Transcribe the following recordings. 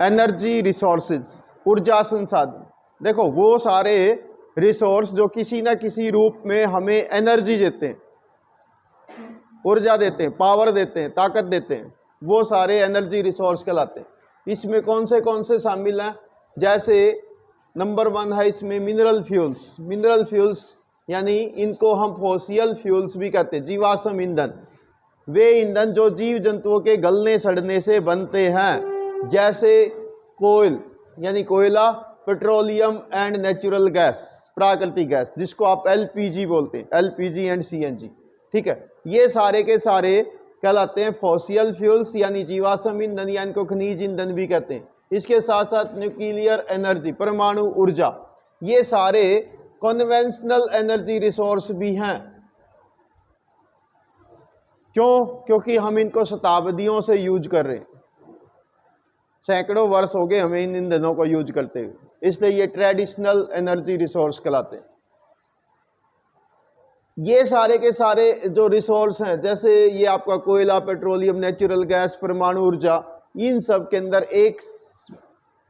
Energy resources, ऊर्जा संसाधन। देखो वो सारे रिसोर्स जो किसी न किसी रूप में हमें एनर्जी देते हैं, ऊर्जा देते हैं, पावर देते हैं, ताकत देते हैं, वो सारे एनर्जी रिसोर्स कहलाते हैं। इसमें कौन से शामिल हैं? जैसे नंबर 1 है इसमें मिनरल फ्यूल्स। मिनरल फ्यूल्स यानी इनको हम फॉसियल फ्यूल्स भी कहते हैं, जीवाश्म ईंधन। वे ईंधन जो जीव जंतुओं के गलने सड़ने से बनते हैं, जैसे कोयल यानी कोयला, पेट्रोलियम एंड नेचुरल गैस, प्राकृतिक गैस, जिसको आप एलपीजी बोलते हैं, एलपीजी एंड सीएनजी। ठीक है, ये सारे के सारे कहलाते हैं फॉसियल फ्यूल्स यानी जीवाश्म ईंधन, या इनको खनिज ईंधन भी कहते हैं। इसके साथ साथ न्यूक्लियर एनर्जी, परमाणु ऊर्जा, ये सारे कन्वेंशनल एनर्जी रिसोर्स भी हैं। क्यों? क्योंकि हम इनको शताब्दियों से यूज कर रहे हैं, सैकड़ों वर्ष हो गए हमें इन ईंधनों को यूज करते हुए, इसलिए ये ट्रेडिशनल एनर्जी रिसोर्स कहलाते हैं। ये सारे के सारे जो रिसोर्स हैं, जैसे ये आपका कोयला, पेट्रोलियम, नेचुरल गैस, परमाणु ऊर्जा, इन सब के अंदर एक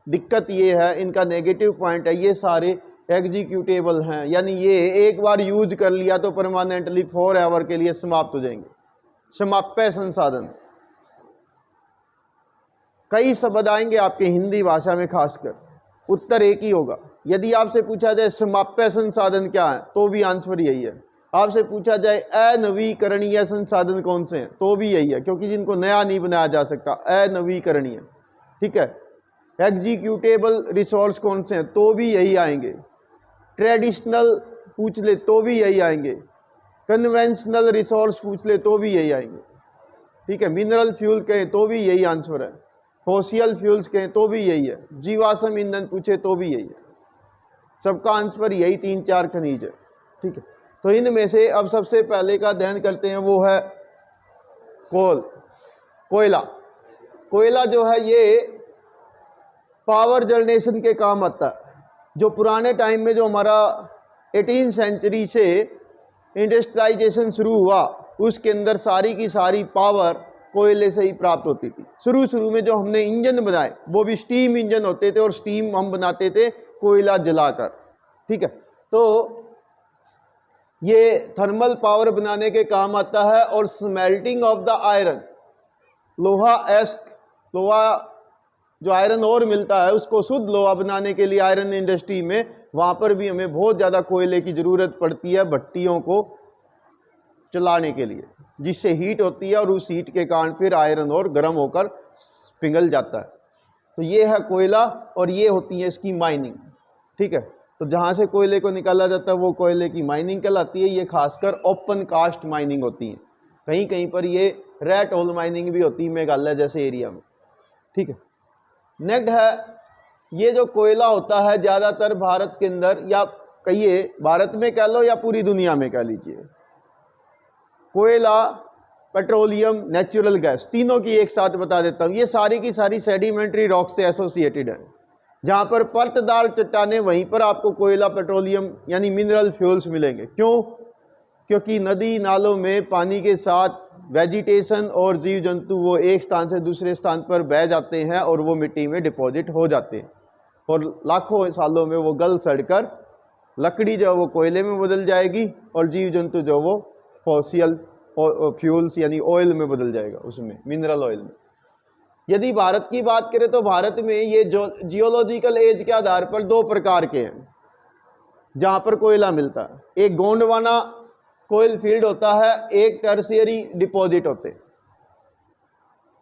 दिक्कत ये है, इनका नेगेटिव पॉइंट है, ये सारे एग्जीक्यूटेबल हैं, यानी ये एक बार यूज कर लिया तो परमानेंटली फॉरएवर के लिए समाप्त हो जाएंगे। समाप्य संसाधन, कई शब्द आएंगे आपके हिंदी भाषा में, खासकर उत्तर एक ही होगा। यदि आपसे पूछा जाए समाप्य संसाधन क्या है, तो भी आंसर यही है। आपसे पूछा जाए अनवीकरणीय संसाधन कौन से हैं, तो भी यही है, क्योंकि जिनको नया नहीं बनाया जा सकता, अनवीकरणीय। ठीक है, एग्जीक्यूटेबल रिसोर्स कौन से हैं, तो भी यही आएंगे। ट्रेडिशनल पूछ ले तो भी यही आएंगे, कन्वेंशनल रिसोर्स पूछ ले तो भी यही आएंगे। ठीक है, मिनरल फ्यूल कहें तो भी यही आंसर है, फॉसियल फ्यूल्स कहें तो भी यही है, जीवाश्म ईंधन पूछे तो भी यही है, सबका आंसर यही 3-4 खनिज है। ठीक है, तो इनमें से अब सबसे पहले का अध्ययन करते हैं, वो है कोयला। कोयला जो है ये पावर जनरेशन के काम आता है। जो पुराने टाइम में जो हमारा 18वीं सेंचुरी से इंडस्ट्रियलाइजेशन शुरू हुआ, उसके अंदर सारी की सारी पावर कोयले से ही प्राप्त होती थी। शुरू में जो हमने इंजन बनाए वो भी स्टीम इंजन होते थे, और स्टीम हम बनाते थे कोयला जलाकर। ठीक है, तो ये थर्मल पावर बनाने के काम आता है। और स्मेल्टिंग ऑफ द आयरन, लोहा जो आयरन और मिलता है उसको शुद्ध लोहा बनाने के लिए आयरन इंडस्ट्री में, वहाँ पर भी हमें बहुत ज़्यादा कोयले की ज़रूरत पड़ती है भट्टियों को चलाने के लिए, जिससे हीट होती है और उस हीट के कारण फिर आयरन और गर्म होकर पिघल जाता है। तो ये है कोयला, और ये होती है इसकी माइनिंग। ठीक है, तो जहाँ से कोयले को निकाला जाता है वो कोयले की माइनिंग कहलाती है। ये खासकर ओपन कास्ट माइनिंग होती है, कहीं कहीं पर ये रैट होल माइनिंग भी होती है, मेघालय जैसे एरिया में। ठीक है, नेक्स्ट है, ये जो कोयला होता है ज़्यादातर भारत के अंदर, या कहिए भारत में कह लो या पूरी दुनिया में कह लीजिए, कोयला, पेट्रोलियम, नेचुरल गैस, तीनों की एक साथ बता देता हूँ। ये सारी की सारी सेडिमेंट्री रॉक से एसोसिएटेड है। जहाँ पर परतदार चट्टानें, वहीं पर आपको कोयला, पेट्रोलियम यानी मिनरल फ्यूल्स मिलेंगे। क्यों? क्योंकि नदी नालों में पानी के साथ वेजिटेशन और जीव जंतु वो एक स्थान से दूसरे स्थान पर बह जाते हैं और वो मिट्टी में डिपॉजिट हो जाते हैं, और लाखों सालों में वो गल सड़कर लकड़ी जो वो कोयले में बदल जाएगी, और जीव जंतु जो वो फॉसियल फ्यूल्स यानी ऑयल में बदल जाएगा, उसमें मिनरल ऑयल में। यदि भारत की बात करें तो भारत में ये जो जियोलॉजिकल एज के आधार पर 2 प्रकार के हैं जहाँ पर कोयला मिलता है। एक गोंडवाना कोयल फील्ड होता है, एक टर्शियरी डिपॉजिट होते हैं।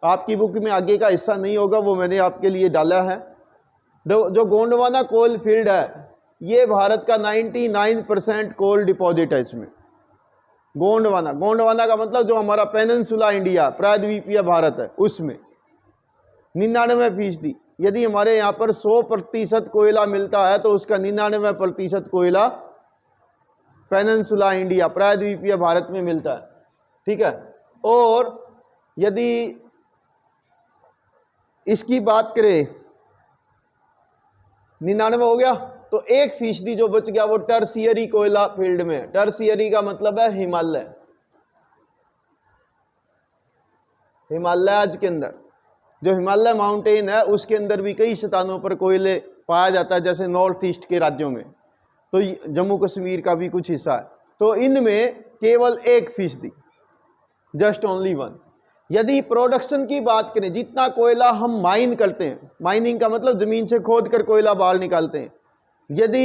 आपकी बुक में आगे का हिस्सा नहीं होगा, वो मैंने आपके लिए डाला है। जो गोंडवाना कोयल फील्ड है, ये भारत का 99% कोल डिपॉजिट है इसमें। गोंडवाना का मतलब जो हमारा पेनिनसुला इंडिया, प्रायद्वीपीय भारत है, उसमें 99%। यदि हमारे यहाँ पर 100% कोयला मिलता है तो उसका 99% कोयला पेनिनसुला इंडिया, प्रायद्वीपीय भारत में मिलता है। ठीक है, और यदि इसकी बात करें, 99 हो गया, तो 1% जो बच गया वो टर्शियरी कोयला फील्ड में। टर्शियरी का मतलब है हिमालय, हिमालयाज के अंदर जो हिमालय माउंटेन है उसके अंदर भी कई स्थानों पर कोयले पाया जाता है, जैसे नॉर्थ ईस्ट के राज्यों में, तो जम्मू कश्मीर का भी कुछ हिस्सा है। तो इनमें केवल 1%, जस्ट ओनली 1। यदि प्रोडक्शन की बात करें, जितना कोयला हम माइन करते हैं, माइनिंग का मतलब जमीन से खोद कर कोयला बाहर निकालते हैं, यदि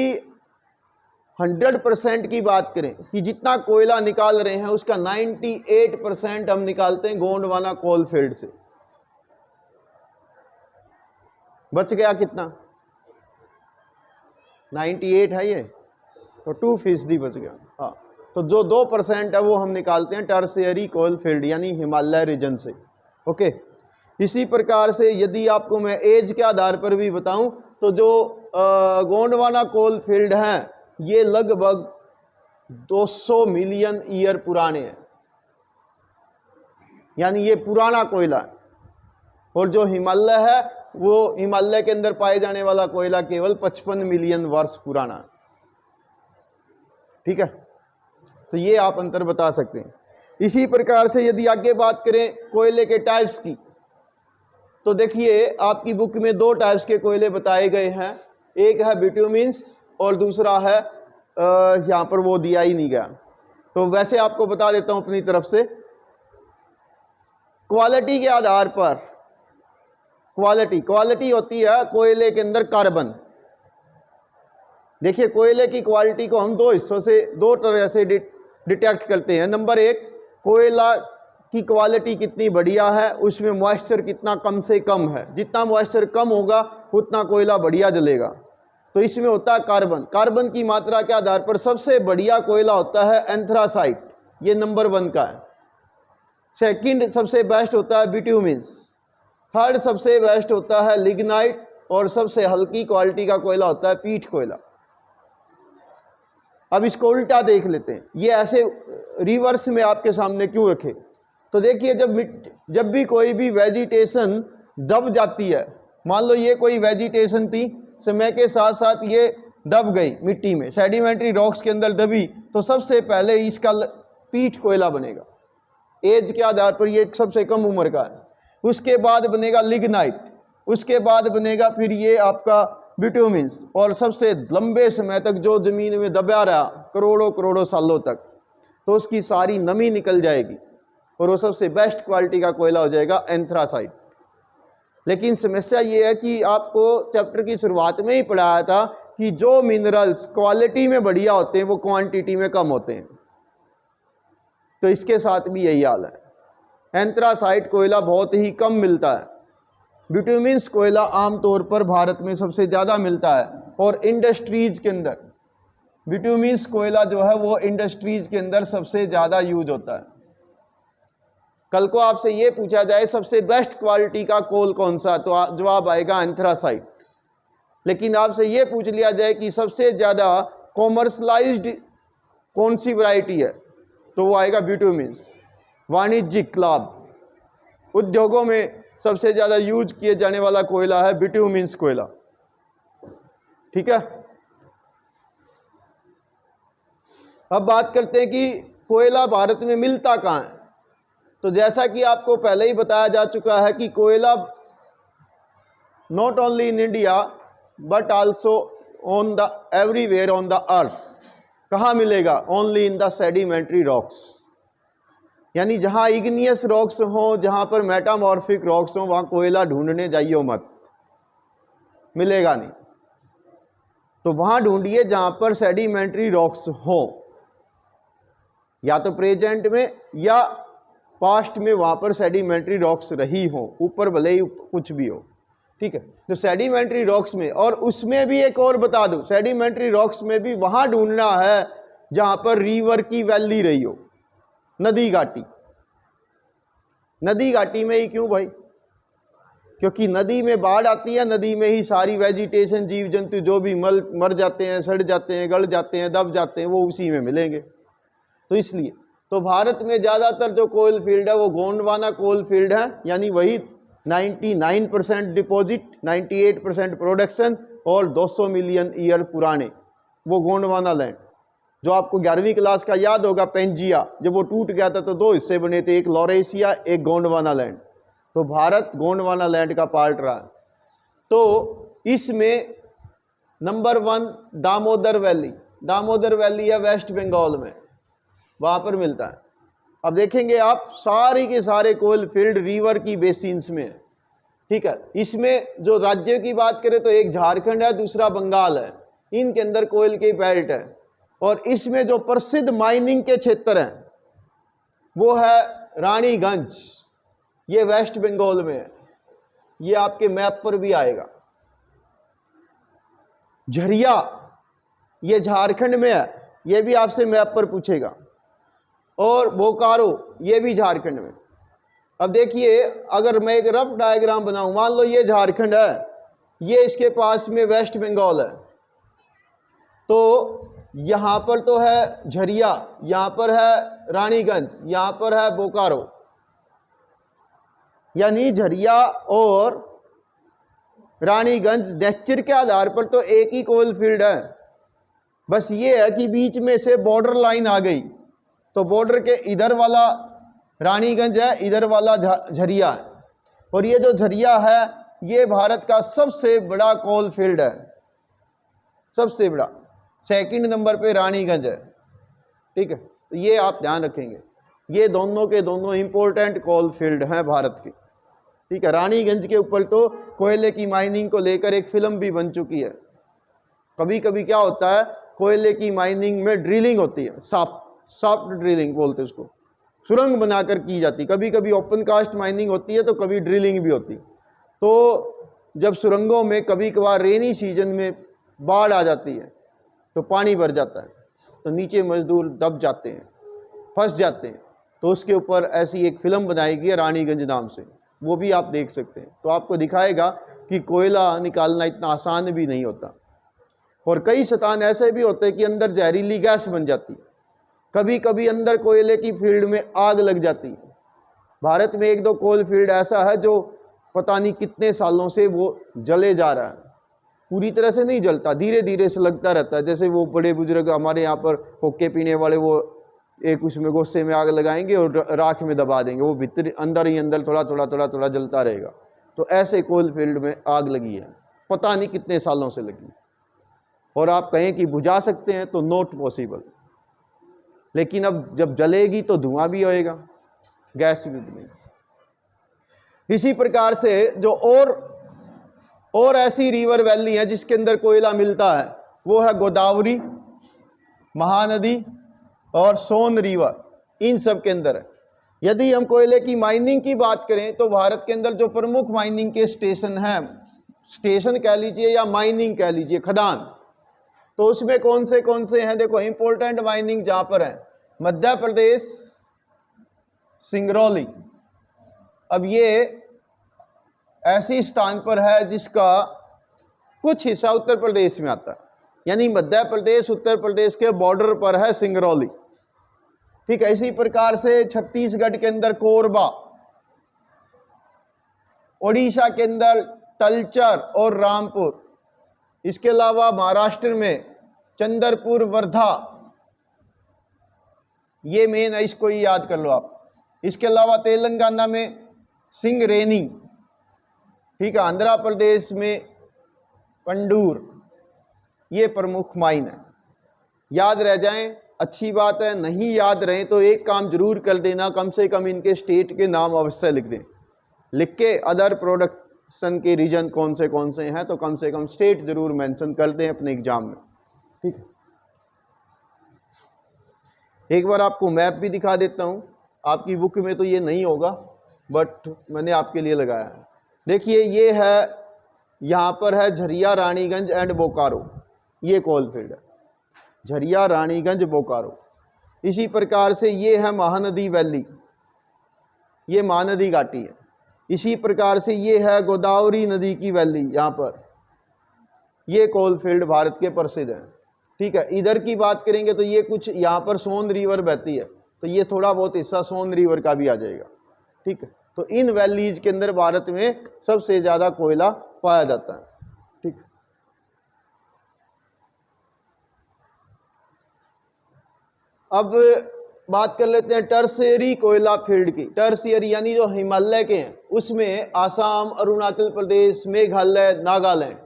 100% की बात करें कि जितना कोयला निकाल रहे हैं उसका 98% हम निकालते हैं गोंडवाना कोल फील्ड से। बच गया कितना? 98 है ये, तो 2% बच गया। हाँ, तो जो 2% है वो हम निकालते हैं टर्शियरी कोल फील्ड यानी हिमालय रीजन से। ओके, इसी प्रकार से यदि आपको मैं एज के आधार पर भी बताऊं तो जो गोंडवाना कोल फील्ड हैं ये लगभग 200 मिलियन ईयर पुराने हैं, यानी ये पुराना कोयला है। और जो हिमालय है वो हिमालय के अंदर पाए जाने वाला कोयला केवल 55 मिलियन वर्ष पुराना है। ठीक है, तो ये आप अंतर बता सकते हैं। इसी प्रकार से यदि आगे बात करें कोयले के टाइप्स की, तो देखिए आपकी बुक में 2 टाइप्स के कोयले बताए गए हैं, एक है बिट्यूमिन्स और दूसरा है यहाँ पर वो दिया ही नहीं गया, तो वैसे आपको बता देता हूं अपनी तरफ से। क्वालिटी के आधार पर, क्वालिटी होती है कोयले के अंदर कार्बन। देखिए कोयले की क्वालिटी को हम 2 हिस्सों से, 2 तरह से डिटेक्ट करते हैं। नंबर 1, कोयला की क्वालिटी कितनी बढ़िया है, उसमें मॉइस्चर कितना कम से कम है। जितना मॉइस्चर कम होगा उतना कोयला बढ़िया जलेगा। तो इसमें होता है कार्बन। कार्बन की मात्रा के आधार पर सबसे बढ़िया कोयला होता है एंथ्रासाइट, ये नंबर 1 का है। सेकंड सबसे बेस्ट होता है बिट्यूमिन्स, थर्ड सबसे बेस्ट होता है लिग्नाइट, और सबसे हल्की क्वालिटी का कोयला होता है पीट कोयला। अब इसको उल्टा देख लेते हैं, ये ऐसे रिवर्स में आपके सामने क्यों रखे। तो देखिए जब भी कोई भी वेजिटेशन दब जाती है, मान लो ये कोई वेजिटेशन थी, समय के साथ साथ ये दब गई मिट्टी में, सेडिमेंट्री रॉक्स के अंदर दबी, तो सबसे पहले इसका पीट कोयला बनेगा। एज के आधार पर ये सबसे कम उम्र का है। उसके बाद बनेगा लिग्नाइट, उसके बाद बनेगा फिर ये आपका बिट्यूमिन्स, और सबसे लंबे समय तक जो जमीन में दबा रहा करोड़ों करोड़ों सालों तक, तो उसकी सारी नमी निकल जाएगी और वो सबसे बेस्ट क्वालिटी का कोयला हो जाएगा एंथ्रासाइट। लेकिन समस्या ये है कि आपको चैप्टर की शुरुआत में ही पढ़ाया था कि जो मिनरल्स क्वालिटी में बढ़िया होते हैं वो क्वांटिटी में कम होते हैं, तो इसके साथ भी यही हाल है। एंथ्रासाइट कोयला बहुत ही कम मिलता है। बिट्यूमिन्स कोयला आमतौर पर भारत में सबसे ज़्यादा मिलता है, और इंडस्ट्रीज के अंदर बिट्यूमिन्स कोयला जो है वो इंडस्ट्रीज के अंदर सबसे ज़्यादा यूज होता है। कल को आपसे ये पूछा जाए सबसे बेस्ट क्वालिटी का कोल कौन सा, तो जवाब आएगा एंथ्रासाइट। लेकिन आपसे ये पूछ लिया जाए कि सबसे ज़्यादा कॉमर्शलाइज्ड कौन सी वैरायटी है, तो वो आएगा बिट्यूमिन्स। वाणिज्यिक लाभ, उद्योगों में सबसे ज़्यादा यूज किए जाने वाला कोयला है बिट्यूमिन्स कोयला। ठीक है, अब बात करते हैं कि कोयला भारत में मिलता कहाँ है। तो जैसा कि आपको पहले ही बताया जा चुका है कि कोयला not only in India but also on the everywhere on the earth. कहाँ मिलेगा? Only in the sedimentary rocks, यानी जहाँ इग्नियस रॉक्स हो, जहाँ पर मेटामॉर्फिक रॉक्स हो, वहाँ कोयला ढूंढने जाइए मत, मिलेगा नहीं। तो वहाँ ढूंढिए जहाँ पर सेडिमेंट्री रॉक्स हो, या तो प्रेजेंट में या पास्ट में वहाँ पर सेडिमेंट्री रॉक्स रही हो, ऊपर भले ही कुछ भी हो। ठीक है, तो सेडिमेंट्री रॉक्स में, और उसमें भी एक और बता दूं, सेडिमेंट्री रॉक्स में भी वहाँ ढूंढना है जहाँ पर रिवर की वैली रही हो, नदी घाटी। नदी घाटी में ही क्यों भाई? क्योंकि नदी में बाढ़ आती है, नदी में ही सारी वेजिटेशन, जीव जंतु जो भी मर जाते हैं, सड़ जाते हैं, गल जाते हैं, दब जाते हैं, वो उसी में मिलेंगे। तो इसलिए तो भारत में ज़्यादातर जो कोल फील्ड है वो गोंडवाना कोल फील्ड है, यानी वही 99% डिपॉजिट, 98% प्रोडक्शन और 200 मिलियन ईयर पुराने, वो गोंडवाना लैंड। जो आपको 11वीं क्लास का याद होगा, पेंजिया, जब वो टूट गया था तो 2 हिस्से बने थे, एक लॉरेशिया, एक गोंडवाना लैंड। तो भारत गोंडवाना लैंड का पार्ट रहा है। तो इसमें number 1 Damodar valley, Damodar valley है वेस्ट बंगाल में, वहां पर मिलता है। अब देखेंगे आप सारे के सारे कोयल फील्ड रिवर की बेसिन्स में है, ठीक है। इसमें जो राज्य की बात करें तो एक झारखंड है, दूसरा बंगाल है, इनके अंदर कोयल के बेल्ट है। और इसमें जो प्रसिद्ध माइनिंग के क्षेत्र हैं वो है रानीगंज, ये वेस्ट बंगाल में है, ये आपके मैप पर भी आएगा। झरिया ये झारखंड में है, ये भी आपसे मैप पर पूछेगा। और बोकारो ये भी झारखंड में। अब देखिए अगर मैं एक रफ डायग्राम बनाऊं, मान लो ये झारखंड है, ये इसके पास में वेस्ट बंगाल है, तो यहां पर तो है झरिया, यहां पर है रानीगंज, यहां पर है बोकारो, यानी झरिया और रानीगंज नेचर के आधार पर तो एक ही कोयल फील्ड है। बस ये है कि बीच में से बॉर्डर लाइन आ गई, तो बॉर्डर के इधर वाला रानीगंज है, इधर वाला झरिया है। और ये जो झरिया है ये भारत का सबसे बड़ा कोल फील्ड है, सबसे बड़ा। सेकंड नंबर पे रानीगंज है, ठीक है। तो ये आप ध्यान रखेंगे, ये दोनों के दोनों इंपॉर्टेंट कोल फील्ड हैं भारत की, ठीक है। रानीगंज के ऊपर तो कोयले की माइनिंग को लेकर एक फिल्म भी बन चुकी है। कभी कभी क्या होता है, कोयले की माइनिंग में ड्रिलिंग होती है, सॉफ्ट ड्रिलिंग बोलते हैं उसको, सुरंग बनाकर की जाती। कभी कभी ओपन कास्ट माइनिंग होती है तो कभी ड्रिलिंग भी होती। तो जब सुरंगों में कभी कभार रेनी सीजन में बाढ़ आ जाती है तो पानी भर जाता है, तो नीचे मजदूर दब जाते हैं, फंस जाते हैं, तो उसके ऊपर ऐसी एक फिल्म बनाई गई है रानीगंज नाम से, वो भी आप देख सकते हैं। तो आपको दिखाएगा कि कोयला निकालना इतना आसान भी नहीं होता। और कई स्थान ऐसे भी होते हैं कि अंदर जहरीली गैस बन जाती है, कभी कभी अंदर कोयले की फील्ड में आग लग जाती है। भारत में एक दो कोल फील्ड ऐसा है जो पता नहीं कितने सालों से वो जले जा रहा है, पूरी तरह से नहीं जलता, धीरे धीरे से लगता रहता है। जैसे वो बड़े बुजुर्ग हमारे यहाँ पर होके पीने वाले, वो एक उसमें गोस्से में आग लगाएंगे और राख में दबा देंगे, वो भीतर अंदर ही अंदर थोड़ा थोड़ा थोड़ा थोड़ा जलता रहेगा। तो ऐसे कोल फील्ड में आग लगी है, पता नहीं कितने सालों से लगी। और आप कहें कि बुझा सकते हैं तो नॉट पॉसिबल। लेकिन अब जब जलेगी तो धुआं भी होएगा, गैस भी बनेगी। इसी प्रकार से जो और ऐसी रिवर वैली है जिसके अंदर कोयला मिलता है वो है गोदावरी, महानदी और सोन रिवर, इन सब के अंदर है। यदि हम कोयले की माइनिंग की बात करें तो भारत के अंदर जो प्रमुख माइनिंग के स्टेशन हैं, स्टेशन कह लीजिए या माइनिंग कह लीजिए, खदान, तो उसमें कौन से हैं? देखो इंपॉर्टेंट माइनिंग जहां पर है, मध्य प्रदेश सिंगरौली। अब ये ऐसी स्थान पर है जिसका कुछ हिस्सा उत्तर प्रदेश में आता है, यानी मध्य प्रदेश उत्तर प्रदेश के बॉर्डर पर है सिंगरौली, ठीक है। इसी प्रकार से छत्तीसगढ़ के अंदर कोरबा, ओडिशा के अंदर तलचर और रामपुर, इसके अलावा महाराष्ट्र में चंद्रपुर, वर्धा, ये मेन है, इसको ही याद कर लो आप। इसके अलावा तेलंगाना में सिंगरेनी, ठीक है। आंध्र प्रदेश में पंडूर, ये प्रमुख माइन है। याद रह जाएं, अच्छी बात है। नहीं याद रहे तो एक काम जरूर कर देना, कम से कम इनके स्टेट के नाम अवश्य लिख दें। लिख के अदर प्रोडक्शन के रीजन कौन से हैं तो कम से कम स्टेट जरूर मेंशन कर दें अपने एग्जाम में, ठीक है। एक बार आपको मैप भी दिखा देता हूं, आपकी बुक में तो ये नहीं होगा बट मैंने आपके लिए लगाया है। देखिए ये है, यहाँ पर है झरिया, रानीगंज एंड बोकारो, ये कोल फील्ड है, झरिया, रानीगंज, बोकारो। इसी प्रकार से ये है महानदी वैली, ये महानदी घाटी है। इसी प्रकार से ये है गोदावरी नदी की वैली, यहाँ पर ये कोल फील्ड भारत के प्रसिद्ध हैं, ठीक है। इधर की बात करेंगे तो ये कुछ यहाँ पर सोन रिवर बहती है, तो ये थोड़ा बहुत हिस्सा सोन रिवर का भी आ जाएगा, ठीक है। तो इन वैलीज के अंदर भारत में सबसे ज्यादा कोयला पाया जाता है, ठीक। अब बात कर लेते हैं टर्शियरी कोयला फील्ड की। टर्शियरी यानी जो हिमालय के हैं उसमें आसाम, अरुणाचल प्रदेश, मेघालय, नागालैंड,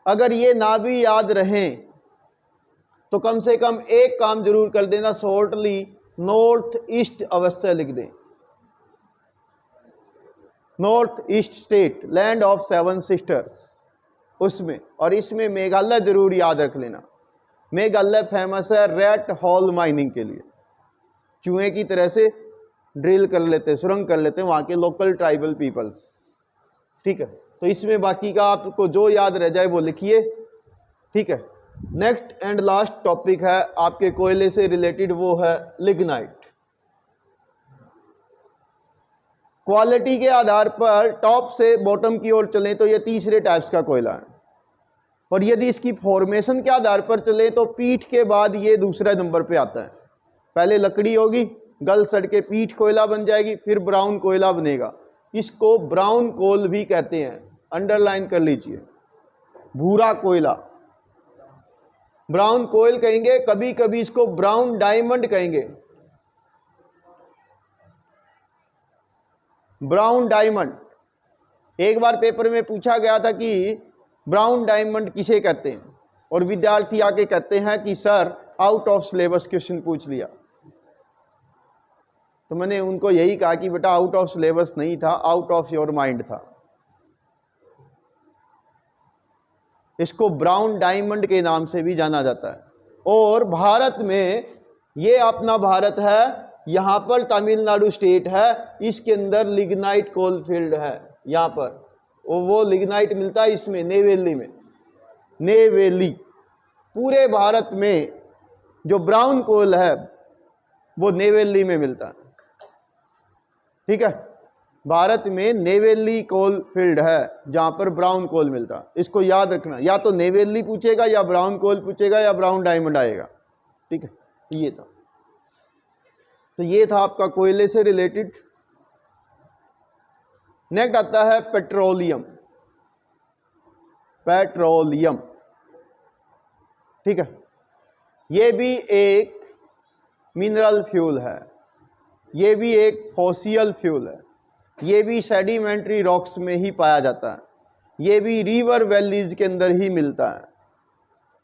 अगर ये ना भी याद रहें तो कम से कम एक काम जरूर कर देना, शॉर्टली नॉर्थ ईस्ट अवश्य लिख दें। North east state, land of seven sisters उसमें, और इसमें मेघालय जरूर याद रख लेना। मेघालय फेमस है रेड हॉल माइनिंग के लिए, चूहे की तरह से ड्रिल कर लेते हैं, सुरंग कर लेते हैं वहाँ के लोकल ट्राइबल पीपल्स। ठीक है, तो इसमें बाकी का आपको जो याद रह जाए वो लिखिए। ठीक है, नेक्स्ट एंड लास्ट टॉपिक है आपके कोयले से रिलेटेड, वो है लिग्नाइट। क्वालिटी के आधार पर टॉप से बॉटम की ओर चलें तो ये तीसरे टाइप्स का कोयला है, और यदि इसकी फॉर्मेशन के आधार पर चले तो पीठ के बाद ये दूसरे नंबर पे आता है। पहले लकड़ी होगी, गल सड़ के पीठ कोयला बन जाएगी, फिर ब्राउन कोयला बनेगा। इसको ब्राउन कोल भी कहते हैं, अंडरलाइन कर लीजिए, भूरा कोयला ब्राउन कोयल कहेंगे, कभी कभी इसको ब्राउन डायमंड कहेंगे। ब्राउन डायमंड, एक बार पेपर में पूछा गया था कि ब्राउन डायमंड किसे कहते हैं, और विद्यार्थी आके कहते हैं कि sir out of syllabus question पूछ लिया। तो मैंने उनको यही कहा कि बेटा आउट ऑफ सिलेबस नहीं था, आउट ऑफ योर माइंड था। इसको ब्राउन डायमंड के नाम से भी जाना जाता है। और भारत में, ये अपना भारत है, यहाँ पर तमिलनाडु स्टेट है, इसके अंदर लिग्नाइट कोल फील्ड है यहाँ पर, और वो लिग्नाइट मिलता है इसमें नेवेली में। नेवेली पूरे भारत में जो ब्राउन कोल है वो नेवेली में मिलता है। ठीक है, भारत में नेवेली कोल फील्ड है जहां पर ब्राउन कोल मिलता है। इसको याद रखना, या तो नेवेली पूछेगा या ब्राउन कोल पूछेगा या ब्राउन डायमंड आएगा। ठीक है, ये था, तो ये था आपका कोयले से रिलेटेड। नेक्स्ट आता है पेट्रोलियम। पेट्रोलियम, ठीक है, ये भी एक मिनरल फ्यूल है, ये भी एक फॉसियल फ्यूल है, ये भी सेडिमेंट्री रॉक्स में ही पाया जाता है, ये भी रिवर वैलीज के अंदर ही मिलता है,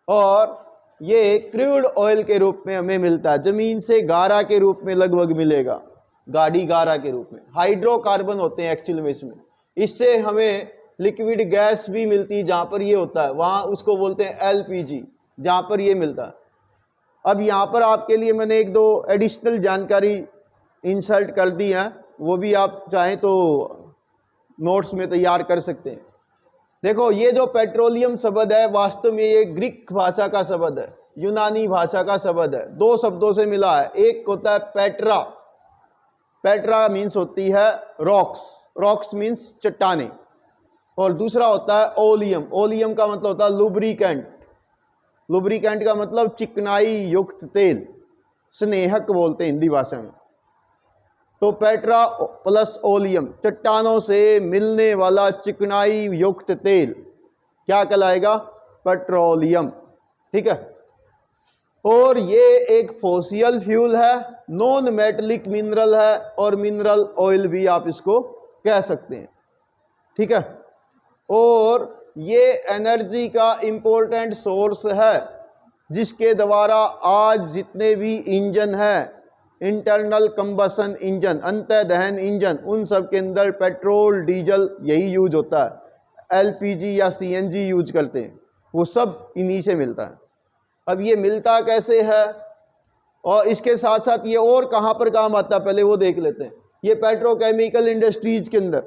और ये क्रूड ऑयल के रूप में हमें मिलता है, जमीन से गारा के रूप में लगभग मिलेगा, गाड़ी गारा के रूप में। हाइड्रोकार्बन होते हैं एक्चुअल में इसमें, इससे हमें लिक्विड गैस भी मिलती है, जहाँ पर ये होता है वहाँ उसको बोलते हैं एलपीजी, जहाँ पर ये मिलता है। अब यहाँ पर आपके लिए मैंने एक दो एडिशनल जानकारी इंसर्ट कर दी है, वो भी आप चाहें तो नोट्स में तैयार कर सकते हैं। देखो, ये जो पेट्रोलियम शब्द है वास्तव में ये ग्रीक भाषा का शब्द है, यूनानी भाषा का शब्द है, दो शब्दों से मिला है। एक होता है पेट्रा, पेट्रा मीन्स होती है रॉक्स, रॉक्स मीन्स चट्टाने, और दूसरा होता है ओलियम, ओलियम का मतलब होता है लुब्रिकेंट, लुब्रिकेंट का मतलब चिकनाई युक्त तेल, स्नेहक बोलते हैं हिंदी भाषा में। तो पेट्रा प्लस ओलियम, चट्टानों से मिलने वाला चिकनाई युक्त तेल क्या कहलाएगा? पेट्रोलियम। ठीक है, और ये एक फॉसियल फ्यूल है, नॉन मेटलिक मिनरल है, और मिनरल ऑयल भी आप इसको कह सकते हैं। ठीक है, और ये एनर्जी का इंपॉर्टेंट सोर्स है, जिसके द्वारा आज जितने भी इंजन हैं, इंटरनल कंबसन इंजन, अंतः दहन इंजन, उन सब के अंदर पेट्रोल डीजल यही यूज होता है, एलपीजी या सीएनजी यूज करते हैं, वो सब इन्हीं से मिलता है। अब ये मिलता कैसे है और इसके साथ साथ ये और कहाँ पर काम आता है पहले वो देख लेते हैं। ये पेट्रोकेमिकल इंडस्ट्रीज के अंदर,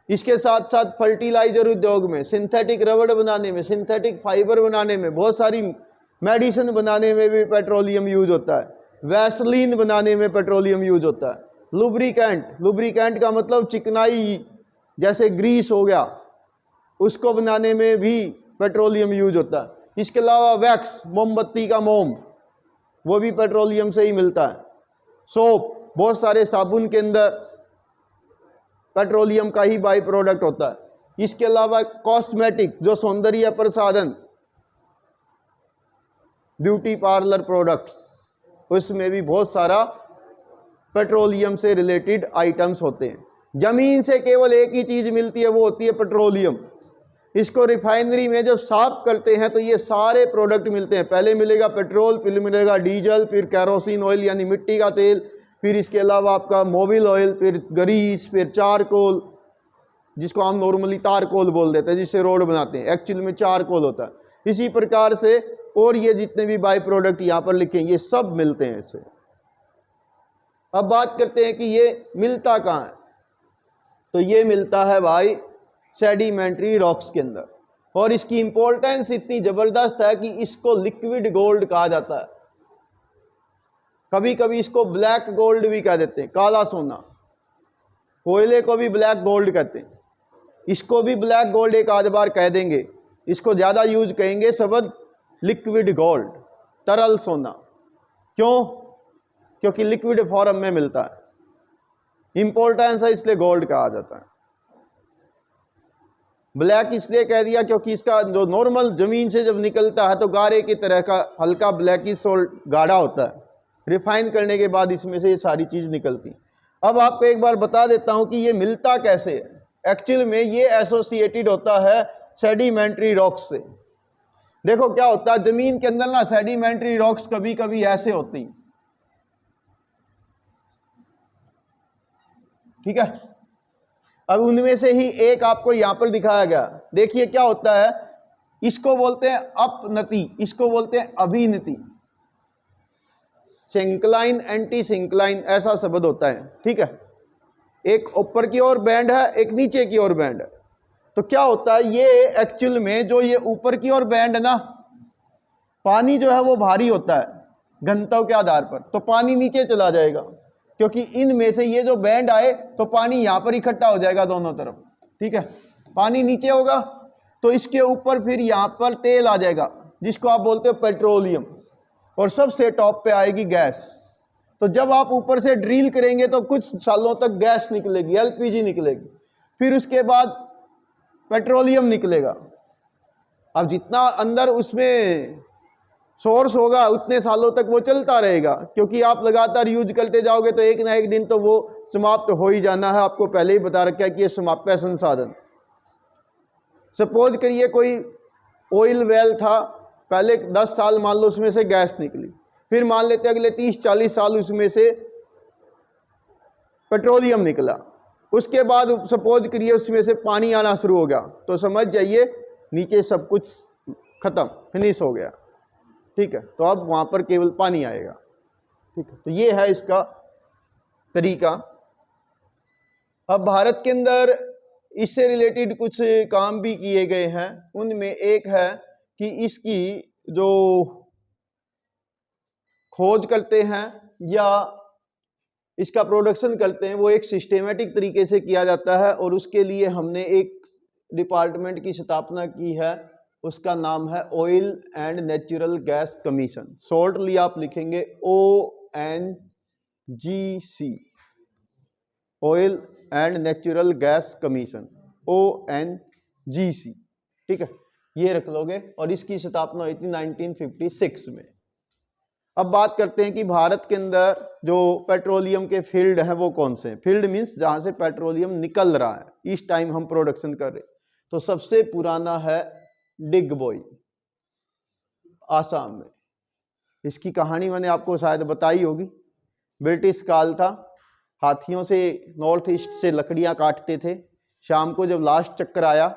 इसके साथ साथ फर्टिलाइजर उद्योग में, सिंथेटिक रबड़ बनाने में, सिंथेटिक फाइबर बनाने में, बहुत सारी मेडिसिन बनाने में भी पेट्रोलियम यूज होता है, वैसलीन बनाने में पेट्रोलियम यूज होता है। लुब्रिकेंट, लुब्रिकेंट का मतलब चिकनाई, जैसे ग्रीस हो गया, उसको बनाने में भी पेट्रोलियम यूज होता है। इसके अलावा वैक्स, मोमबत्ती का मोम, वो भी पेट्रोलियम से ही मिलता है। सोप, बहुत सारे साबुन के अंदर पेट्रोलियम का ही बाई प्रोडक्ट होता है। इसके अलावा कॉस्मेटिक, जो सौंदर्य प्रसाधन, ब्यूटी पार्लर प्रोडक्ट्स, उसमें भी बहुत सारा पेट्रोलियम से रिलेटेड आइटम्स होते हैं। जमीन से केवल एक ही चीज मिलती है, वो होती है पेट्रोलियम। इसको रिफाइनरी में जब साफ करते हैं तो ये सारे प्रोडक्ट मिलते हैं। पहले मिलेगा पेट्रोल, फिर मिलेगा डीजल, फिर कैरोसिन ऑयल यानी मिट्टी का तेल, फिर इसके अलावा आपका मोबिल ऑयल, फिर ग्रीस, फिर चारकोल जिसको हम नॉर्मली तारकोल बोल देते हैं, जिससे रोड बनाते हैं, एक्चुअल में चारकोल होता है। इसी प्रकार से और ये जितने भी बाई प्रोडक्ट यहाँ पर लिखे हैं ये सब मिलते हैं इससे। अब बात करते हैं कि ये मिलता कहाँ है। तो ये मिलता है भाई सेडिमेंट्री रॉक्स के अंदर, और इसकी इंपॉर्टेंस इतनी जबरदस्त है कि इसको लिक्विड गोल्ड कहा जाता है। कभी कभी इसको ब्लैक गोल्ड भी कह देते हैं, काला सोना। कोयले को भी ब्लैक गोल्ड कहते हैं, इसको भी ब्लैक गोल्ड एक आध बार कह देंगे। इसको ज्यादा यूज कहेंगे शब्द लिक्विड गोल्ड, तरल सोना। क्यों? क्योंकि लिक्विड फॉर्म में मिलता है, इंपॉर्टेंस है इसलिए गोल्ड कहा जाता है। ब्लैक इसलिए कह दिया क्योंकि इसका जो नॉर्मल जमीन से जब निकलता है तो गारे की तरह का हल्का ब्लैकिश और गाढ़ा होता है। रिफाइन करने के बाद इसमें से ये सारी चीज निकलती। अब आपको एक बार बता देता हूं कि ये मिलता कैसे है। एक्चुअल में ये एसोसिएटेड होता है सेडिमेंट्री रॉक्स से। देखो क्या होता है जमीन के अंदर ना, सेडिमेंट्री रॉक्स कभी कभी ऐसे होती, ठीक है। अब उनमें से ही एक आपको यहां पर दिखाया गया। देखिए क्या होता है, इसको बोलते हैं अपनति, इसको बोलते हैं अभिनति। सिंक्लाइन, एंटी सिंक्लाइन ऐसा शब्द होता है, ठीक है। एक ऊपर की ओर बैंड है, एक नीचे की ओर बैंड है। तो क्या होता है ये एक्चुअल में जो ये ऊपर की ओर बैंड है ना, पानी जो है वो भारी होता है घनत्व के आधार पर, तो पानी नीचे चला जाएगा, क्योंकि इनमें से ये जो बैंड आए तो पानी यहां पर इकट्ठा हो जाएगा दोनों तरफ, ठीक है। पानी नीचे होगा तो इसके ऊपर फिर यहां पर तेल आ जाएगा जिसको आप बोलते हो पेट्रोलियम, और सबसे टॉप पे आएगी गैस। तो जब आप ऊपर से ड्रिल करेंगे तो कुछ सालों तक गैस निकलेगी, एलपीजी निकलेगी, फिर उसके बाद पेट्रोलियम निकलेगा। अब जितना अंदर उसमें सोर्स होगा उतने सालों तक वो चलता रहेगा, क्योंकि आप लगातार यूज करते जाओगे तो एक ना एक दिन तो वो समाप्त हो ही जाना है। आपको पहले ही बता रखा है कि ये समाप्त है संसाधन। सपोज करिए कोई ऑयल वेल था, पहले 10 साल मान लो उसमें से गैस निकली, फिर मान लेते अगले 30-40 साल उसमें से पेट्रोलियम निकला, उसके बाद सपोज करिए उसमें से पानी आना शुरू हो गया, तो समझ जाइए नीचे सब कुछ खत्म, फिनिश हो गया, ठीक है। तो अब वहां पर केवल पानी आएगा, ठीक है। तो ये है इसका तरीका। अब भारत के अंदर इससे रिलेटेड कुछ काम भी किए गए हैं। उनमें एक है कि इसकी जो खोज करते हैं या इसका प्रोडक्शन करते हैं वो एक सिस्टेमेटिक तरीके से किया जाता है, और उसके लिए हमने एक डिपार्टमेंट की स्थापना की है, उसका नाम है oil and natural gas commission. Shortly आप लिखेंगे ONGC, oil and natural gas commission, ONGC, ठीक है, ये रख लोगे। और इसकी स्थापना हुई थी 1956 में। अब बात करते हैं कि भारत के अंदर जो पेट्रोलियम के फील्ड हैं वो कौन से हैं। फील्ड मीन्स जहां से पेट्रोलियम निकल रहा है, इस टाइम हम प्रोडक्शन कर रहे। तो सबसे पुराना है डिगबोई, आसाम में। इसकी कहानी मैंने आपको शायद बताई होगी। ब्रिटिश काल था, हाथियों से नॉर्थ ईस्ट से लकड़ियां काटते थे। शाम को जब लास्ट चक्कर आया,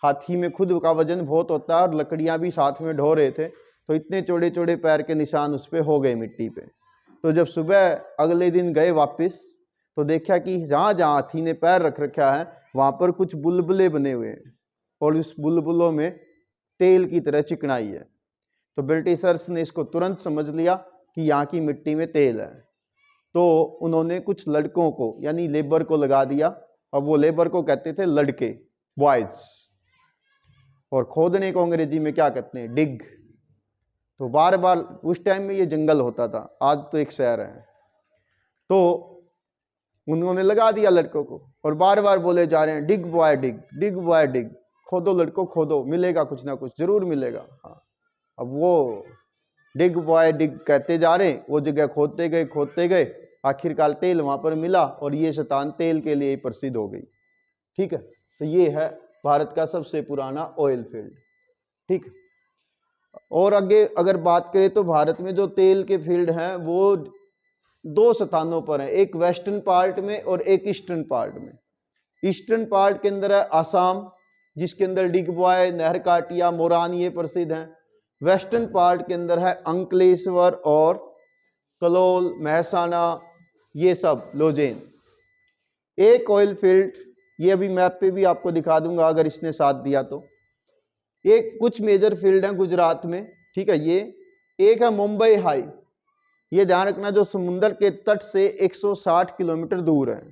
हाथी में खुद का वजन बहुत होता है और लकड़ियां भी साथ में ढो रहे थे, तो इतने चौड़े चौड़े पैर के निशान उस पर हो गए मिट्टी पे। तो जब सुबह अगले दिन गए वापस, तो देखा कि जहाँ जहाँ हाथी ने पैर रख रखा है वहाँ पर कुछ बुलबुले बने हुए हैं, और उस बुलबुलों में तेल की तरह चिकनाई है। तो ब्रिटिशर्स ने इसको तुरंत समझ लिया कि यहाँ की मिट्टी में तेल है। तो उन्होंने कुछ लड़कों को यानी लेबर को लगा दिया, और वो लेबर को कहते थे लड़के, बॉयज। और खोदने को अंग्रेजी में क्या कहते हैं, डिग। तो बार बार उस टाइम में ये जंगल होता था, आज तो एक शहर है। तो उन्होंने लगा दिया लड़कों को, और बार बार बोले जा रहे हैं डिग बॉय डिग, डिग बॉय डिग, खोदो लड़कों खोदो, मिलेगा कुछ ना कुछ जरूर मिलेगा। हाँ, अब वो डिग बॉय डिग कहते जा रहे हैं, वो जगह खोदते गए, आखिरकार तेल वहां पर मिला और ये शैतान तेल के लिए प्रसिद्ध हो गई। ठीक है, तो ये है भारत का सबसे पुराना ऑयल फील्ड। ठीक, और आगे अगर बात करें तो भारत में जो तेल के फील्ड हैं वो 2 स्थानों पर हैं, एक वेस्टर्न पार्ट में और एक ईस्टर्न पार्ट में। ईस्टर्न पार्ट के अंदर है आसाम, जिसके अंदर डिगबॉय, नहरकाटिया, मोरान ये प्रसिद्ध हैं। वेस्टर्न पार्ट के अंदर है अंकलेश्वर और कलोल, महसाना, ये सब लोजेन। एक ऑयल फील्ड, ये अभी मैप पे भी आपको दिखा दूंगा अगर इसने साथ दिया तो। एक कुछ मेजर फील्ड हैं गुजरात में। ठीक है, ये एक है मुंबई हाई, ये ध्यान रखना, जो समुद्र के तट से 160 किलोमीटर दूर है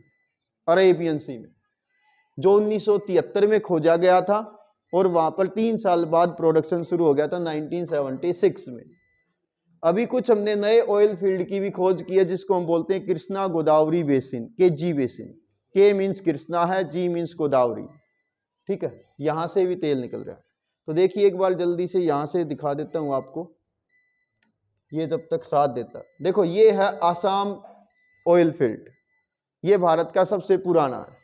अरेबियन सी में, जो 1973 में खोजा गया था और वहां पर 3 साल बाद प्रोडक्शन शुरू हो गया था 1976 में। अभी कुछ हमने नए ऑयल फील्ड की भी खोज की है, जिसको हम बोलते हैं Krishna Godavari basin, KG basin. के मीन्स कृष्णा है, जी मीन्स गोदावरी। ठीक है, यहां से भी तेल निकल रहा है। तो देखिए एक बार जल्दी से यहां से दिखा देता हूं आपको, ये जब तक साथ देता। देखो ये है आसाम ऑयल फील्ड, ये भारत का सबसे पुराना है।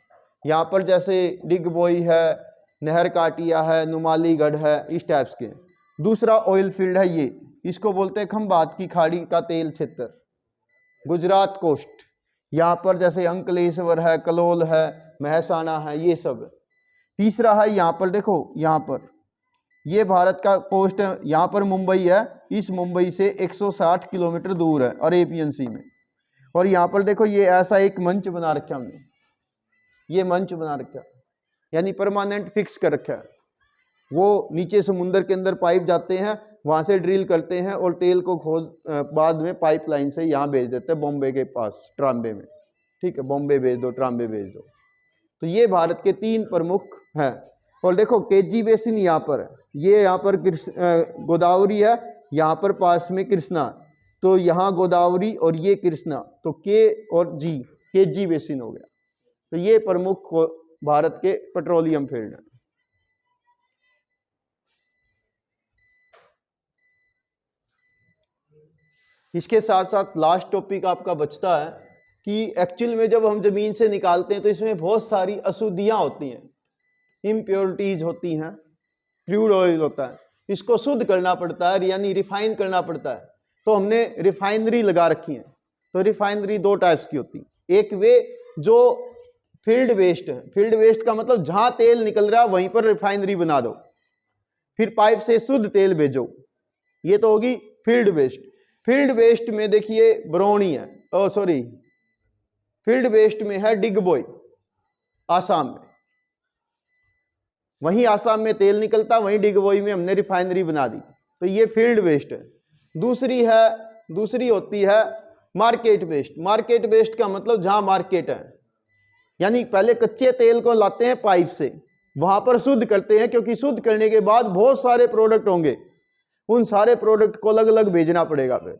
यहाँ पर जैसे डिगबोई है, नहरकाटिया है, नुमालीगढ़ है, इस टाइप्स के। दूसरा ऑयल फील्ड है ये, इसको बोलते हैं खंबात की खाड़ी का तेल क्षेत्र, गुजरात कोस्ट। यहाँ पर जैसे अंकलेश्वर है, कलोल है, महसाना है, ये सब है। तीसरा है यहाँ पर, देखो यहाँ पर ये भारत का कोस्ट है, यहाँ पर मुंबई है, इस मुंबई से 160 किलोमीटर दूर है अरेबियन सी में। और यहाँ पर देखो ये ऐसा एक मंच बना रखा हमने, ये मंच बना रखा, यानी परमानेंट फिक्स कर रखा है। वो नीचे समुद्र के अंदर पाइप जाते हैं, वहां से ड्रिल करते हैं और तेल को खोज बाद में पाइपलाइन से यहाँ भेज देते हैं बॉम्बे के पास, ट्राम्बे में। ठीक है, बॉम्बे भेज दो, ट्राम्बे भेज दो। तो ये भारत के 3 प्रमुख हैं। और देखो केजी बेसिन यहाँ पर है, ये यहाँ पर गोदावरी है, यहाँ पर पास में कृष्णा, तो यहाँ गोदावरी और ये कृष्णा, तो के और जी, केजी बेसिन हो गया। तो ये प्रमुख भारत के पेट्रोलियम फील्ड हैं। इसके साथ साथ लास्ट टॉपिक आपका बचता है कि एक्चुअल में जब हम जमीन से निकालते हैं तो इसमें बहुत सारी अशुद्धियां होती हैं, इम्प्योरिटीज होती हैं, क्रूड ऑयल होता है, इसको शुद्ध करना पड़ता है, यानी रिफाइन करना पड़ता है। तो हमने रिफाइनरी लगा रखी है। तो रिफाइनरी 2 टाइप्स की होती है। एक वे जो फील्ड वेस्ट है, फील्ड वेस्ट का मतलब जहां तेल निकल रहा है वहीं पर रिफाइनरी बना दो, फिर पाइप से शुद्ध तेल भेजो, ये तो होगी फील्ड वेस्ट। फील्ड वेस्ट में देखिए बरौनी है, फील्ड वेस्ट में है डिगबोई आसाम में, वहीं आसाम में तेल निकलता, वहीं डिगबोई में हमने रिफाइनरी बना दी, तो ये फील्ड वेस्ट है। दूसरी होती है मार्केट वेस्ट। मार्केट वेस्ट का मतलब जहां मार्केट है, यानी पहले कच्चे तेल को लाते हैं पाइप से, वहां पर शुद्ध करते हैं, क्योंकि शुद्ध करने के बाद बहुत सारे प्रोडक्ट होंगे, उन सारे प्रोडक्ट को अलग अलग भेजना पड़ेगा, फिर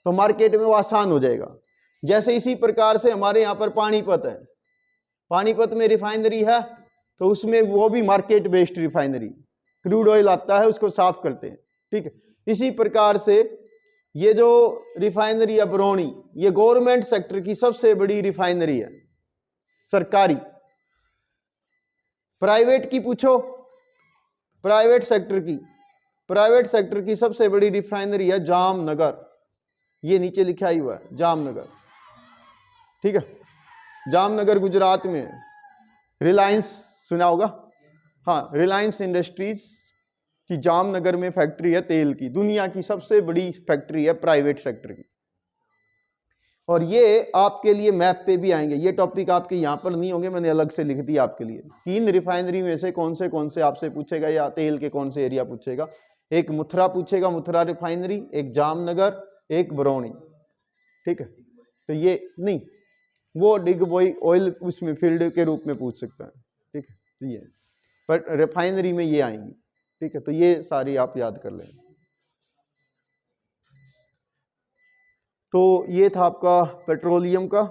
तो मार्केट में वो आसान हो जाएगा। जैसे इसी प्रकार से हमारे यहाँ पर पानीपत है, पानीपत में रिफाइनरी है, तो उसमें वो भी market based refinery, crude oil आता है उसको साफ करते हैं। ठीक है, इसी प्रकार से ये जो रिफाइनरी है बरौनी, ये गवर्नमेंट सेक्टर की सबसे बड़ी रिफाइनरी है, सरकारी। प्राइवेट की पूछो, प्राइवेट सेक्टर की सबसे बड़ी रिफाइनरी है जामनगर, ये नीचे लिखा ही हुआ है जामनगर। ठीक है, जामनगर गुजरात में है। रिलायंस सुना होगा, हाँ, रिलायंस इंडस्ट्रीज की जामनगर में फैक्ट्री है तेल की, दुनिया की सबसे बड़ी फैक्ट्री है प्राइवेट सेक्टर की। और ये आपके लिए मैप पे भी आएंगे, ये टॉपिक आपके यहाँ पर नहीं होंगे, मैंने अलग से लिख दिया आपके लिए। 3 रिफाइनरी में से कौन से आपसे पूछेगा, या तेल के कौन से एरिया पूछेगा। एक मथुरा पूछेगा, मथुरा रिफाइनरी, एक जामनगर, एक बरौनी। ठीक है, तो ये नहीं, वो डिगबोई ऑयल उसमें फील्ड के रूप में पूछ सकता है। ठीक है, तो ये पर रिफाइनरी में ये आएंगी। ठीक है, तो ये सारी आप याद कर लें। तो ये था आपका पेट्रोलियम का,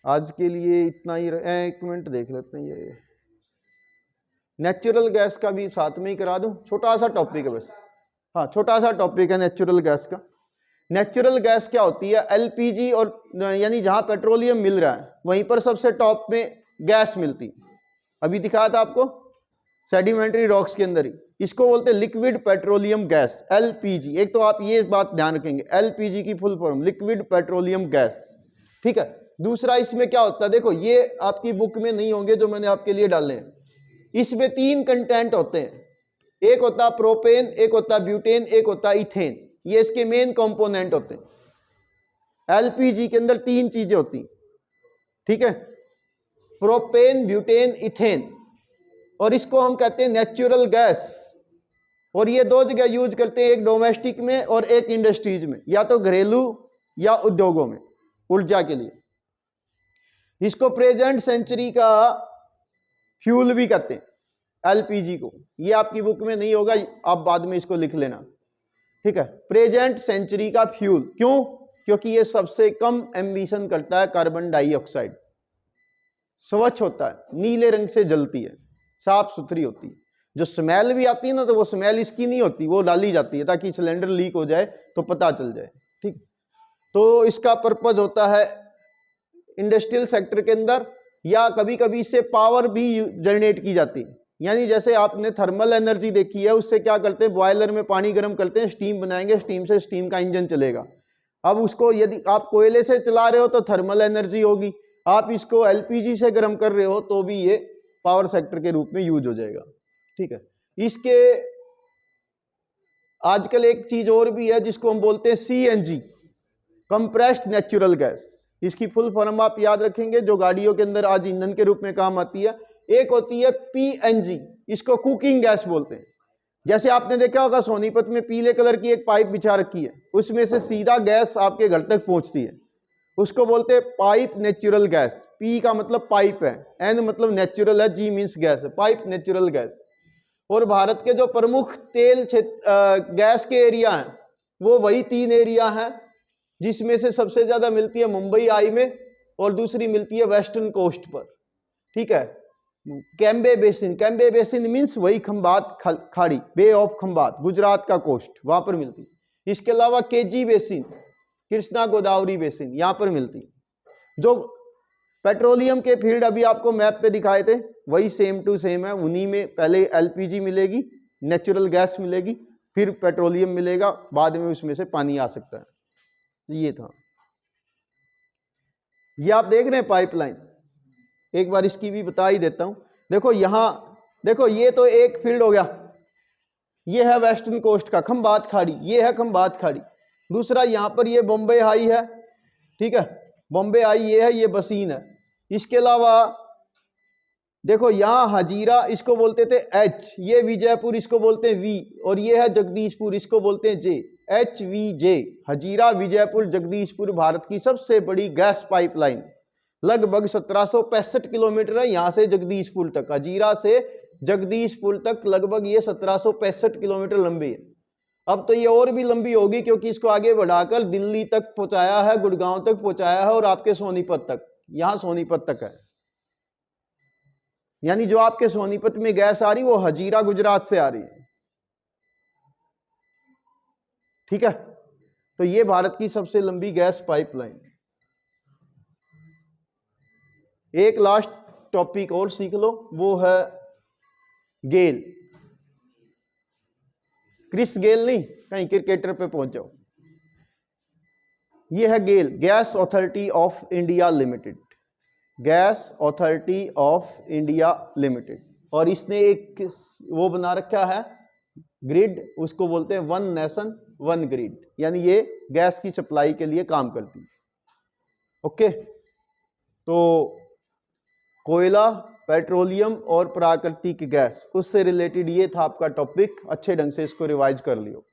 आज के लिए इतना ही। 1 मिनट देख लेते हैं, ये नेचुरल गैस का भी साथ में ही करा दूं, छोटा सा टॉपिक है बस। हाँ, छोटा सा टॉपिक है नेचुरल गैस का। नेचुरल गैस क्या होती है? एलपीजी, और यानी जहां पेट्रोलियम मिल रहा है वहीं पर सबसे टॉप में गैस मिलती है। अभी दिखाया था आपको सेडिमेंट्री रॉक्स के अंदर ही। इसको बोलते हैं लिक्विड पेट्रोलियम गैस, एलपीजी। एक तो आप ये बात ध्यान रखेंगे, एलपीजी की full form liquid petroleum gas, ठीक है। दूसरा इसमें क्या होता है, देखो ये आपकी बुक में नहीं होंगे जो मैंने आपके लिए डाले हैं। इसमें 3 कंटेंट होते हैं, एक होता है प्रोपेन, एक होता है ब्यूटेन, एक होता है इथेन। ये इसके मेन कंपोनेंट होते हैं। एलपीजी के अंदर 3 चीजें होती हैं, ठीक है, प्रोपेन, ब्यूटेन, इथेन। और इसको हम कहते हैं नेचुरल गैस। और ये 2 जगह यूज करते हैं, एक डोमेस्टिक में और एक इंडस्ट्रीज में, या तो घरेलू या उद्योगों में, ऊर्जा के लिए। इसको प्रेजेंट सेंचुरी का फ्यूल भी कहते हैं, एलपीजी को। ये आपकी बुक में नहीं होगा, आप बाद में इसको लिख लेना, ठीक है। प्रेजेंट सेंचुरी का फ्यूल, क्यों? क्योंकि ये सबसे कम एमिशन करता है कार्बन डाइऑक्साइड, स्वच्छ होता है, नीले रंग से जलती है, साफ सुथरी होती है। जो स्मेल भी आती है ना, तो वो स्मेल इसकी नहीं होती, वो डाली जाती है ताकि सिलेंडर लीक हो जाए तो पता चल जाए, ठीक। तो इसका पर्पज होता है इंडस्ट्रियल सेक्टर के अंदर, या कभी कभी इससे पावर भी जनरेट की जाती है। यानी जैसे आपने थर्मल एनर्जी देखी है, उससे क्या करते हैं, बॉयलर में पानी गर्म करते हैं, स्टीम बनाएंगे, स्टीम से स्टीम का इंजन चलेगा। अब उसको यदि आप कोयले से चला रहे हो तो थर्मल एनर्जी होगी, आप इसको एलपीजी से गर्म कर रहे हो तो भी ये पावर सेक्टर के रूप में यूज हो जाएगा, ठीक है। इसके आजकल एक चीज और भी है जिसको हम बोलते हैं सीएनजी, कंप्रेस्ड नेचुरल गैस। इसकी फुल फॉर्म आप याद रखेंगे, जो गाड़ियों के अंदर आज ईंधन के रूप में काम आती है। एक होती है पीएनजी, इसको कुकिंग गैस बोलते हैं। जैसे आपने देखा होगा सोनीपत में पीले कलर की एक पाइप बिछा रखी है, उसमें से सीधा गैस आपके घर तक पहुंचती है, उसको बोलते हैं पाइप नेचुरल गैस। पी का मतलब पाइप है, एन मतलब नेचुरल है, जी मीन्स गैस है, पाइप नेचुरल गैस। और भारत के जो प्रमुख तेल गैस के एरिया हैं वो वही 3 एरिया हैं, जिसमें से सबसे ज्यादा मिलती है मुंबई आई में, और दूसरी मिलती है वेस्टर्न कोस्ट पर, ठीक है। Cambay basin, Cambay basin means वही खंबात खाड़ी, बे ऑफ खंबात, गुजरात का कोस्ट, वहां पर मिलती है। इसके अलावा KG basin, Krishna Godavari basin, यहां पर मिलती है। जो पेट्रोलियम के फील्ड अभी आपको मैप पे दिखाए थे वही सेम टू सेम है, उन्हीं में पहले एलपीजी मिलेगी, नेचुरल गैस मिलेगी, फिर पेट्रोलियम मिलेगा, बाद में उसमें से पानी आ सकता है। ये था, ये आप देख रहे हैं पाइपलाइन, एक बार इसकी भी बता ही देता हूं। देखो यहां, देखो ये तो एक फील्ड हो गया, ये है वेस्टर्न कोस्ट का खंबात खाड़ी, ये है खंबात खाड़ी। दूसरा यहां पर ये बॉम्बे हाई है, ठीक है, बॉम्बे हाई ये है, ये बसीन है। इसके अलावा देखो यहां हजीरा, इसको बोलते थे एच, ये विजयपुर, इसको बोलते हैं वी, और ये है जगदीशपुर, इसको बोलते हैं जे, एच वी जे। हजीरा, विजयपुर, जगदीशपुर भारत की सबसे बड़ी गैस पाइपलाइन, लगभग 1765 किलोमीटर है यहां से जगदीशपुर तक। हजीरा से जगदीशपुर तक लगभग ये 1765 किलोमीटर लंबी है। अब तो ये और भी लंबी होगी क्योंकि इसको आगे बढ़ाकर दिल्ली तक पहुंचाया है, गुड़गांव तक पहुंचाया है, और आपके सोनीपत तक, यहां सोनीपत तक है। यानी जो आपके सोनीपत में गैस आ रही वो हजीरा गुजरात से आ रही है, ठीक है। तो ये भारत की सबसे लंबी गैस पाइपलाइन। एक लास्ट टॉपिक और सीख लो, वो है गेल। क्रिस गेल नहीं, कहीं क्रिकेटर पे पहुंच जाओ। ये है GAIL, gas authority of India limited, gas authority of India limited. और इसने एक वो बना रखा है ग्रिड, उसको बोलते हैं वन नेशन वन ग्रिड, यानी ये गैस की सप्लाई के लिए काम करती है। ओके, तो कोयला, पेट्रोलियम और प्राकृतिक गैस, उससे रिलेटेड ये था आपका टॉपिक। अच्छे ढंग से इसको रिवाइज कर लियो।